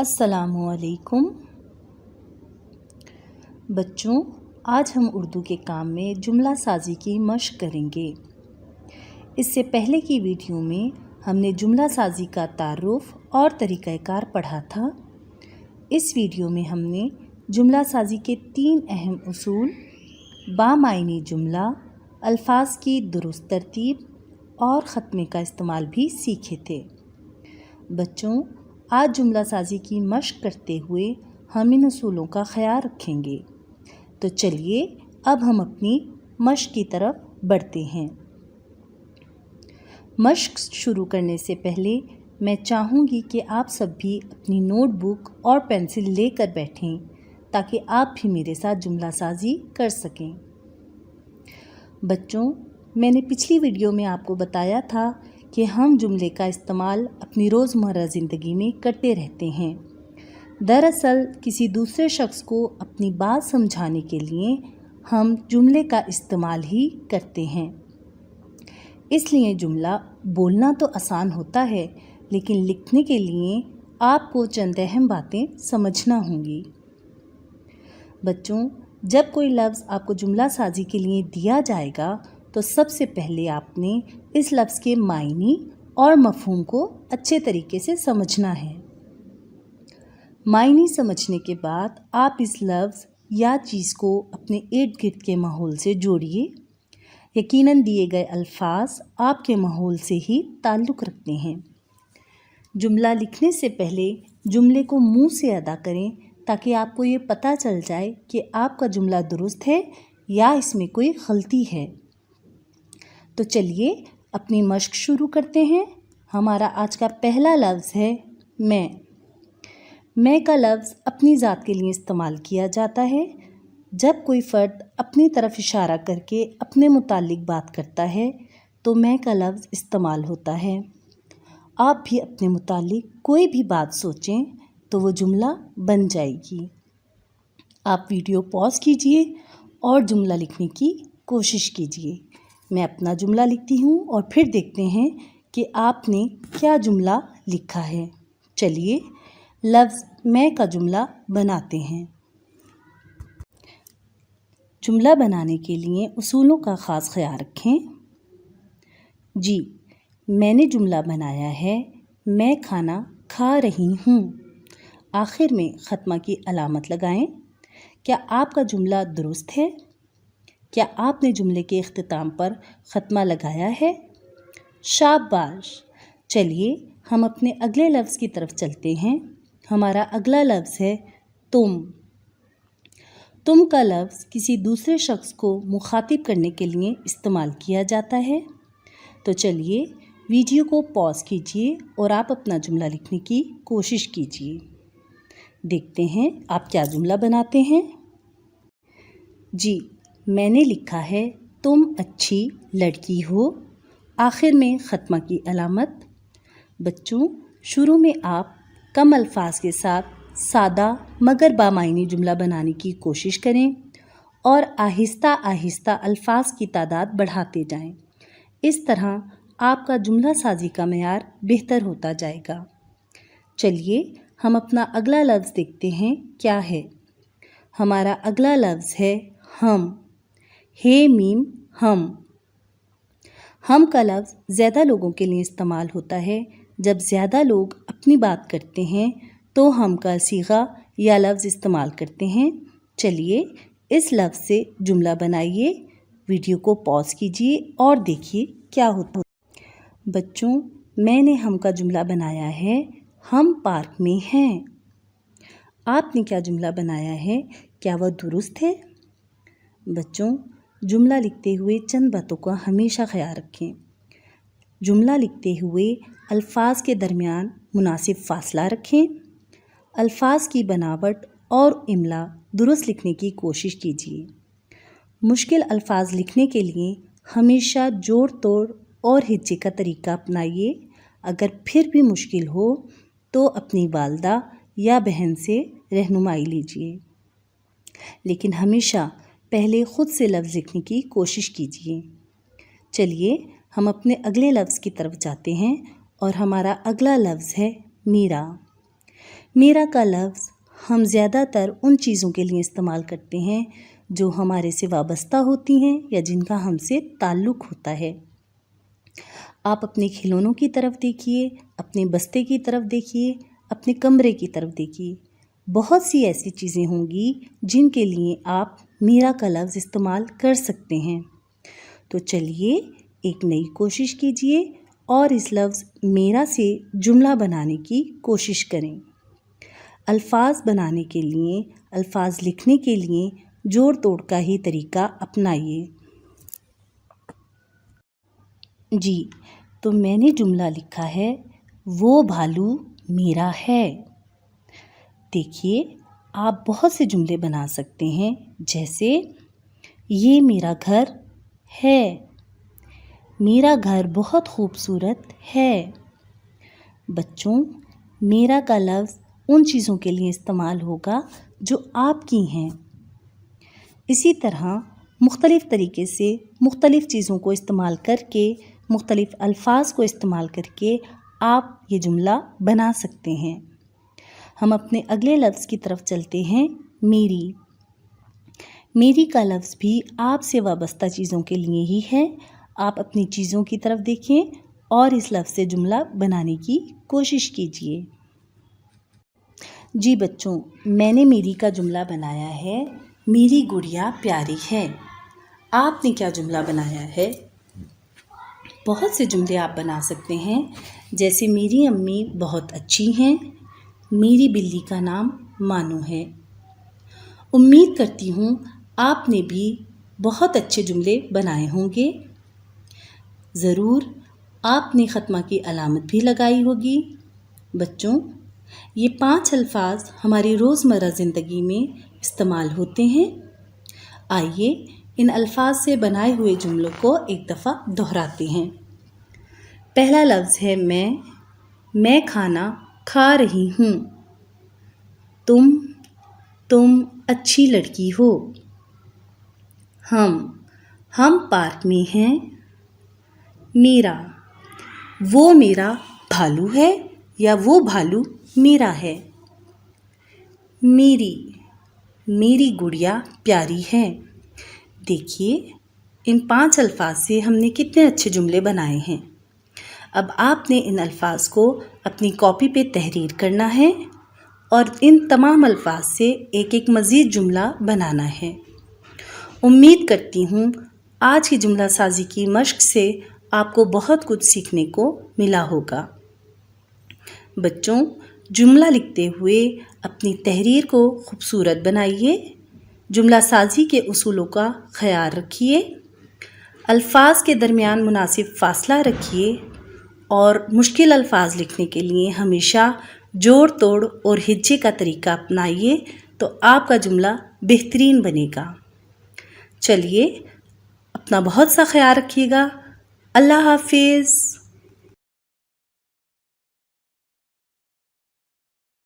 السلام علیکم بچوں، آج ہم اردو کے کام میں جملہ سازی کی مشق کریں گے۔ اس سے پہلے کی ویڈیو میں ہم نے جملہ سازی کا تعارف اور طریقہ کار پڑھا تھا۔ اس ویڈیو میں ہم نے جملہ سازی کے 3 اہم اصول، بامعنی جملہ، الفاظ کی درست ترتیب اور ختمے کا استعمال بھی سیکھے تھے۔ بچوں، آج جملہ سازی کی مشق کرتے ہوئے ہم ان اصولوں کا خیال رکھیں گے۔ تو چلیے اب ہم اپنی مشق کی طرف بڑھتے ہیں۔ مشق شروع کرنے سے پہلے میں چاہوں گی کہ آپ سب بھی اپنی نوٹ بک اور پینسل لے کر بیٹھیں تاکہ آپ بھی میرے ساتھ جملہ سازی کر سکیں۔ بچوں، میں نے پچھلی ویڈیو میں آپ کو بتایا تھا کہ ہم جملے کا استعمال اپنی روزمرہ زندگی میں کرتے رہتے ہیں۔ دراصل کسی دوسرے شخص کو اپنی بات سمجھانے کے لیے ہم جملے کا استعمال ہی کرتے ہیں۔ اس لیے جملہ بولنا تو آسان ہوتا ہے، لیکن لکھنے کے لیے آپ کو چند اہم باتیں سمجھنا ہوں گی۔ بچوں، جب کوئی لفظ آپ کو جملہ سازی کے لیے دیا جائے گا تو سب سے پہلے آپ نے اس لفظ کے معنی اور مفہوم کو اچھے طریقے سے سمجھنا ہے۔ معنی سمجھنے کے بعد آپ اس لفظ یا چیز کو اپنے ارد گرد کے ماحول سے جوڑیے۔ یقیناً دیے گئے الفاظ آپ کے ماحول سے ہی تعلق رکھتے ہیں۔ جملہ لکھنے سے پہلے جملے کو منہ سے ادا کریں تاکہ آپ کو یہ پتہ چل جائے کہ آپ کا جملہ درست ہے یا اس میں کوئی غلطی ہے۔ تو چلیے اپنی مشق شروع کرتے ہیں۔ ہمارا آج کا پہلا لفظ ہے میں۔ میں کا لفظ اپنی ذات کے لیے استعمال کیا جاتا ہے۔ جب کوئی فرد اپنی طرف اشارہ کر کے اپنے متعلق بات کرتا ہے تو میں کا لفظ استعمال ہوتا ہے۔ آپ بھی اپنے متعلق کوئی بھی بات سوچیں تو وہ جملہ بن جائے گی۔ آپ ویڈیو پاز کیجئے اور جملہ لکھنے کی کوشش کیجئے۔ میں اپنا جملہ لکھتی ہوں اور پھر دیکھتے ہیں کہ آپ نے کیا جملہ لکھا ہے۔ چلیے لفظ میں کا جملہ بناتے ہیں۔ جملہ بنانے کے لیے اصولوں کا خاص خیال رکھیں۔ جی، میں نے جملہ بنایا ہے، میں کھانا کھا رہی ہوں۔ آخر میں ختمہ کی علامت لگائیں۔ کیا آپ کا جملہ درست ہے؟ کیا آپ نے جملے کے اختتام پر ختمہ لگایا ہے؟ شاباش! چلیے ہم اپنے اگلے لفظ کی طرف چلتے ہیں۔ ہمارا اگلا لفظ ہے تم۔ تم کا لفظ کسی دوسرے شخص کو مخاطب کرنے کے لیے استعمال کیا جاتا ہے۔ تو چلیے ویڈیو کو پاز کیجئے اور آپ اپنا جملہ لکھنے کی کوشش کیجئے۔ دیکھتے ہیں آپ کیا جملہ بناتے ہیں۔ جی، میں نے لکھا ہے تم اچھی لڑکی ہو۔ آخر میں ختمہ کی علامت۔ بچوں، شروع میں آپ کم الفاظ کے ساتھ سادہ مگر بامعنی جملہ بنانے کی کوشش کریں اور آہستہ آہستہ الفاظ کی تعداد بڑھاتے جائیں۔ اس طرح آپ کا جملہ سازی کا معیار بہتر ہوتا جائے گا۔ چلیے ہم اپنا اگلا لفظ دیکھتے ہیں کیا ہے۔ ہمارا اگلا لفظ ہے ہم۔ ہے میم ہم۔ ہم کا لفظ زیادہ لوگوں کے لیے استعمال ہوتا ہے۔ جب زیادہ لوگ اپنی بات کرتے ہیں تو ہم کا صیغہ یا لفظ استعمال کرتے ہیں۔ چلیے اس لفظ سے جملہ بنائیے۔ ویڈیو کو پاز کیجئے اور دیکھیے کیا ہوتا ہے۔ بچوں، میں نے ہم کا جملہ بنایا ہے، ہم پارک میں ہیں۔ آپ نے کیا جملہ بنایا ہے؟ کیا وہ درست ہے؟ بچوں، جملہ لکھتے ہوئے چند باتوں کا ہمیشہ خیال رکھیں۔ جملہ لکھتے ہوئے الفاظ کے درمیان مناسب فاصلہ رکھیں۔ الفاظ کی بناوٹ اور املا درست لکھنے کی کوشش کیجیے۔ مشکل الفاظ لکھنے کے لیے ہمیشہ جوڑ توڑ اور ہجے کا طریقہ اپنائیے۔ اگر پھر بھی مشکل ہو تو اپنی والدہ یا بہن سے رہنمائی لیجیے، لیکن ہمیشہ پہلے خود سے لفظ لکھنے کی کوشش کیجیے۔ چلیے ہم اپنے اگلے لفظ کی طرف جاتے ہیں اور ہمارا اگلا لفظ ہے میرا۔ میرا کا لفظ ہم زیادہ تر ان چیزوں کے لیے استعمال کرتے ہیں جو ہمارے سے وابستہ ہوتی ہیں یا جن کا ہم سے تعلق ہوتا ہے۔ آپ اپنے کھلونوں کی طرف دیکھیے، اپنے بستے کی طرف دیکھیے، اپنے کمرے کی طرف دیکھیے۔ بہت سی ایسی چیزیں ہوں گی جن کے لیے آپ میرا کا لفظ استعمال کر سکتے ہیں۔ تو چلیے ایک نئی کوشش کیجیے اور اس لفظ میرا سے جملہ بنانے کی کوشش کریں۔ الفاظ بنانے کے لیے، الفاظ لکھنے کے لیے جوڑ توڑ کا ہی طریقہ اپنائیے۔ جی، تو میں نے جملہ لکھا ہے، وہ بھالو میرا ہے۔ دیکھیے آپ بہت سے جملے بنا سکتے ہیں، جیسے یہ میرا گھر ہے، میرا گھر بہت خوبصورت ہے۔ بچوں، میرا کا لفظ ان چیزوں کے لیے استعمال ہوگا جو آپ کی ہیں۔ اسی طرح مختلف طریقے سے مختلف چیزوں کو استعمال کر کے، مختلف الفاظ کو استعمال کر کے آپ یہ جملہ بنا سکتے ہیں۔ ہم اپنے اگلے لفظ کی طرف چلتے ہیں، میری۔ میری کا لفظ بھی آپ سے وابستہ چیزوں کے لیے ہی ہے۔ آپ اپنی چیزوں کی طرف دیکھیں اور اس لفظ سے جملہ بنانے کی کوشش کیجیے۔ جی بچوں، میں نے میری کا جملہ بنایا ہے، میری گڑیا پیاری ہے۔ آپ نے کیا جملہ بنایا ہے؟ بہت سے جملے آپ بنا سکتے ہیں، جیسے میری امی بہت اچھی ہیں، میری بلی کا نام مانو ہے۔ امید کرتی ہوں آپ نے بھی بہت اچھے جملے بنائے ہوں گے۔ ضرور آپ نے ختمہ کی علامت بھی لگائی ہوگی۔ بچوں، یہ 5 الفاظ ہماری روزمرہ زندگی میں استعمال ہوتے ہیں۔ آئیے ان الفاظ سے بنائے ہوئے جملوں کو ایک دفعہ دہراتے ہیں۔ پہلا لفظ ہے میں کھانا کھا رہی ہوں۔ تم اچھی لڑکی ہو۔ ہم پارک میں ہیں۔ وہ میرا بھالو ہے یا وہ بھالو میرا ہے۔ میری گڑیا پیاری ہے۔ دیکھیے ان 5 الفاظ سے ہم نے کتنے اچھے جملے بنائے ہیں۔ اب آپ نے ان الفاظ کو اپنی کاپی پہ تحریر کرنا ہے اور ان تمام الفاظ سے ایک ایک مزید جملہ بنانا ہے۔ امید کرتی ہوں آج کی جملہ سازی کی مشق سے آپ کو بہت کچھ سیکھنے کو ملا ہوگا۔ بچوں، جملہ لکھتے ہوئے اپنی تحریر کو خوبصورت بنائیے، جملہ سازی کے اصولوں کا خیال رکھیے، الفاظ کے درمیان مناسب فاصلہ رکھیے اور مشکل الفاظ لکھنے کے لیے ہمیشہ جوڑ توڑ اور ہجے کا طریقہ اپنائیے تو آپ کا جملہ بہترین بنے گا۔ چلیے اپنا بہت سا خیال رکھیے گا۔ اللہ حافظ۔